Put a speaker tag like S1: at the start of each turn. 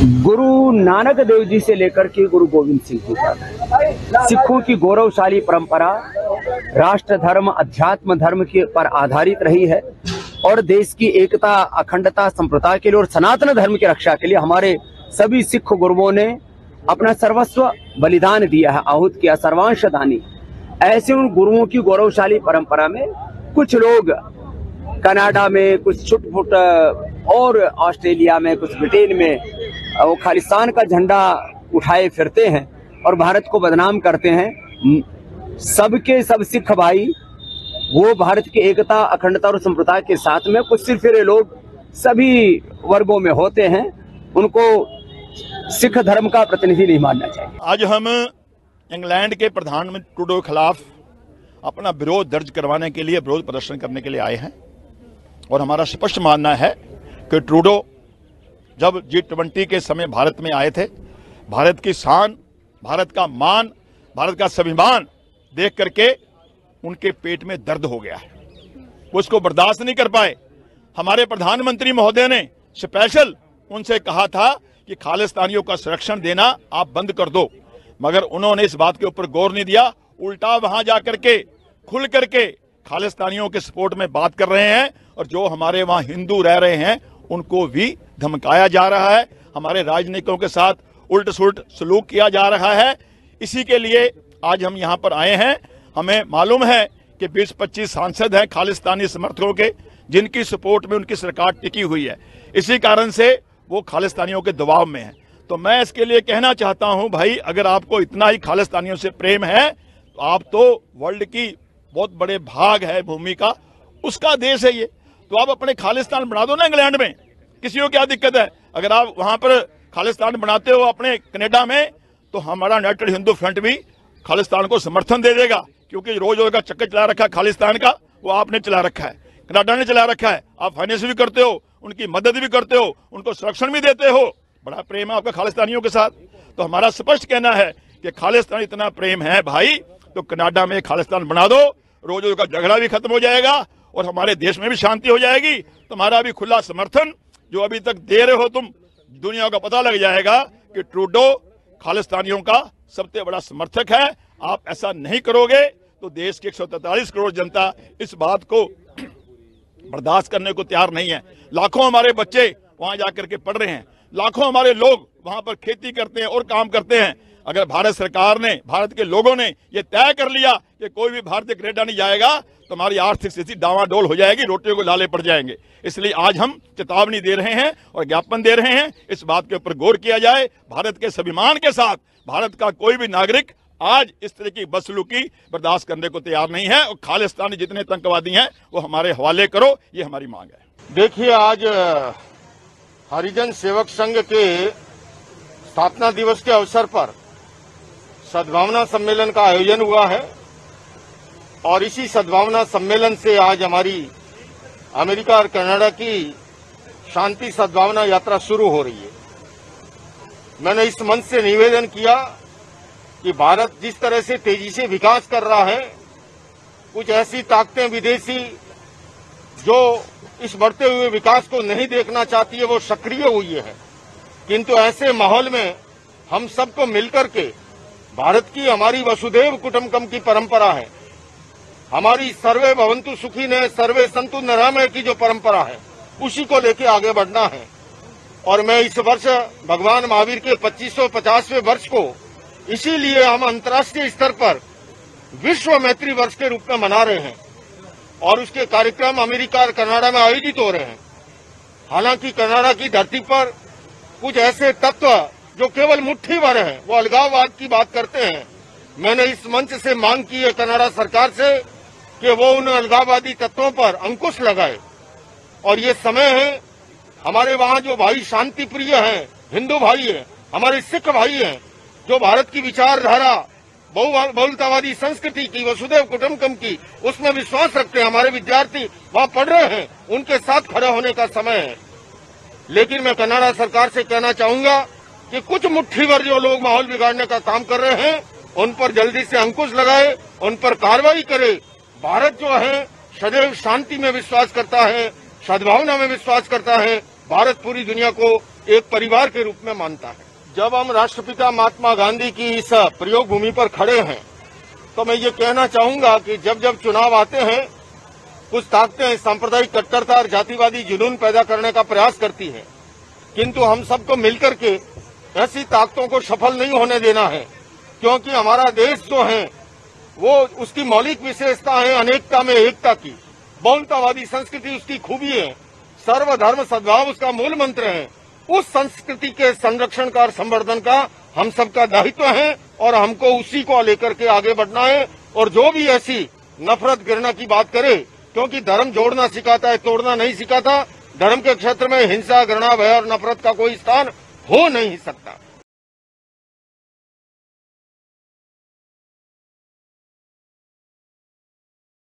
S1: गुरु नानक देव जी से लेकर के गुरु गोविंद सिंह जी तक सिखों की गौरवशाली परंपरा राष्ट्र धर्म अध्यात्म धर्म के पर आधारित रही है और देश की एकता अखंडता संप्रदाय के लिए और सनातन धर्म की रक्षा के लिए हमारे सभी सिख गुरुओं ने अपना सर्वस्व बलिदान दिया है, आहुत किया, सर्वांश दानी। ऐसे उन गुरुओं की गौरवशाली परंपरा में कुछ लोग कनाडा में, कुछ छुटपुट और ऑस्ट्रेलिया में, कुछ ब्रिटेन में वो खालिस्तान का झंडा उठाए फिरते हैं और भारत को बदनाम करते हैं। सबके सब सिख भाई वो भारत की एकता अखंडता और संप्रदाय के साथ में कुछ सिरफिरे लोग सभी वर्गों में होते हैं, उनको सिख धर्म का प्रतिनिधि नहीं मानना चाहिए।
S2: आज हम इंग्लैंड के प्रधानमंत्री ट्रूडो के खिलाफ अपना विरोध दर्ज करवाने के लिए, विरोध प्रदर्शन करने के लिए आए हैं और हमारा स्पष्ट मानना है कि ट्रूडो जब G20 के समय भारत में आए थे, भारत की शान, भारत का मान, भारत का स्वाभिमान देख करके उनके पेट में दर्द हो गया है, वो उसको बर्दाश्त नहीं कर पाए। हमारे प्रधानमंत्री महोदय ने स्पेशल उनसे कहा था कि खालिस्तानियों का संरक्षण देना आप बंद कर दो, मगर उन्होंने इस बात के ऊपर गौर नहीं दिया। उल्टा वहां जाकर के खुल करके खालिस्तानियों के सपोर्ट में बात कर रहे हैं और जो हमारे वहां हिंदू रह रहे हैं उनको भी धमकाया जा रहा है, हमारे राजनीतिकों के साथ उल्ट सुल्ट सलूक किया जा रहा है। इसी के लिए आज हम यहाँ पर आए हैं। हमें मालूम है कि 20-25 सांसद हैं खालिस्तानी समर्थकों के, जिनकी सपोर्ट में उनकी सरकार टिकी हुई है, इसी कारण से वो खालिस्तानियों के दबाव में है। तो मैं इसके लिए कहना चाहता हूं, भाई अगर आपको इतना ही खालिस्तानियों से प्रेम है तो आप तो वर्ल्ड की बहुत बड़े भाग है भूमि का, उसका देश है ये, तो आप अपने खालिस्तान बना दो ना इंग्लैंड में, किसी को क्या दिक्कत है? अगर आप वहां पर खालिस्तान बनाते हो अपने कनाडा में, तो हमारा यूनाइटेड हिंदू फ्रंट भी खालिस्तान को समर्थन दे देगा, क्योंकि रोज रोज का चक्कर चला रखा है खालिस्तान का, वो आपने चला रखा है, कनाडा ने चला रखा है। आप फाइनेंस भी करते हो, उनकी मदद भी करते हो, उनको संरक्षण भी देते हो, बड़ा प्रेम है आपका खालिस्तानियों के साथ। तो हमारा स्पष्ट कहना है कि खालिस्तान इतना प्रेम है भाई, तो कनाडा में खालिस्तान बना दो, रोज रोज का झगड़ा भी खत्म हो जाएगा और हमारे देश में भी शांति हो जाएगी। तुम्हारा भी खुला समर्थन जो अभी तक दे रहे हो तुम, दुनिया का पता लग जाएगा कि ट्रूडो खालिस्तानियों का सबसे बड़ा समर्थक है। आप ऐसा नहीं करोगे तो देश की 143 करोड़ जनता इस बात को बर्दाश्त करने को तैयार नहीं है। लाखों हमारे बच्चे वहां जाकर के पढ़ रहे हैं, लाखों हमारे लोग वहां पर खेती करते हैं और काम करते हैं। अगर भारत सरकार ने, भारत के लोगों ने ये तय कर लिया कि कोई भी भारतीय कनाडा नहीं जाएगा तो हमारी आर्थिक स्थिति डावाडोल हो जाएगी, रोटियों को लाले पड़ जाएंगे। इसलिए आज हम चेतावनी दे रहे हैं और ज्ञापन दे रहे हैं, इस बात के ऊपर गौर किया जाए। भारत के स्वाभिमान के साथ भारत का कोई भी नागरिक आज इस तरह की बदसलूकी बर्दाश्त करने को तैयार नहीं है और खालिस्तानी जितने आतंकवादी हैं वो हमारे हवाले करो, ये हमारी मांग है।
S3: देखिए, आज हरिजन सेवक संघ के स्थापना दिवस के अवसर पर सद्भावना सम्मेलन का आयोजन हुआ है और इसी सद्भावना सम्मेलन से आज हमारी अमेरिका और कनाडा की शांति सद्भावना यात्रा शुरू हो रही है। मैंने इस मंच से निवेदन किया कि भारत जिस तरह से तेजी से विकास कर रहा है, कुछ ऐसी ताकतें विदेशी जो इस बढ़ते हुए विकास को नहीं देखना चाहती है, वो सक्रिय हुई है। किंतु ऐसे माहौल में हम सबको मिलकर के भारत की, हमारी वसुधैव कुटुंबकम की परंपरा है, हमारी सर्वे भवन्तु सुखी ने सर्वे संतु निरामय की जो परंपरा है, उसी को लेके आगे बढ़ना है। और मैं इस वर्ष भगवान महावीर के 2550वें वर्ष को इसीलिए हम अंतर्राष्ट्रीय स्तर पर विश्व मैत्री वर्ष के रूप में मना रहे हैं और उसके कार्यक्रम अमेरिका और कनाडा में आयोजित हो रहे हैं। हालांकि कनाडा की धरती पर कुछ ऐसे तत्व जो केवल मुट्ठी भर हैं, वो अलगाववाद की बात करते हैं। मैंने इस मंच से मांग की है कनाडा सरकार से कि वो उन अलगाववादी तत्वों पर अंकुश लगाए और ये समय है, हमारे वहां जो भाई शांति प्रिय हैं, हिंदू भाई हैं, हमारे सिख भाई हैं, जो भारत की विचारधारा, बहुलतावादी संस्कृति की, वसुधैव कुटुंबकम की, उसमें विश्वास रखते हैं, हमारे विद्यार्थी वहां पढ़ रहे हैं, उनके साथ खड़े होने का समय है। लेकिन मैं कनाडा सरकार से कहना चाहूंगा कि कुछ मुट्ठी भर जो लोग माहौल बिगाड़ने का काम कर रहे हैं, उन पर जल्दी से अंकुश लगाए, उन पर कार्रवाई करे। भारत जो है सदैव शांति में विश्वास करता है, सद्भावना में विश्वास करता है, भारत पूरी दुनिया को एक परिवार के रूप में मानता है। जब हम राष्ट्रपिता महात्मा गांधी की इस प्रयोग भूमि पर खड़े हैं तो मैं ये कहना चाहूंगा कि जब जब चुनाव आते हैं, कुछ ताकतें सांप्रदायिक कट्टरता और जातिवादी जुनून पैदा करने का प्रयास करती हैं, किंतु हम सबको मिलकर के ऐसी ताकतों को सफल नहीं होने देना है, क्योंकि हमारा देश जो है वो उसकी मौलिक विशेषता है अनेकता में एकता की। बहुलतावादी संस्कृति उसकी खूबी है, सर्वधर्म सद्भाव उसका मूल मंत्र है। उस संस्कृति के संरक्षण का और संवर्धन का हम सबका दायित्व है और हमको उसी को लेकर के आगे बढ़ना है। और जो भी ऐसी नफरत घृणा की बात करे, क्योंकि धर्म जोड़ना सिखाता है, तोड़ना नहीं सिखाता। धर्म के क्षेत्र में हिंसा, घृणा, भय और नफरत का कोई स्थान हो नहीं सकता।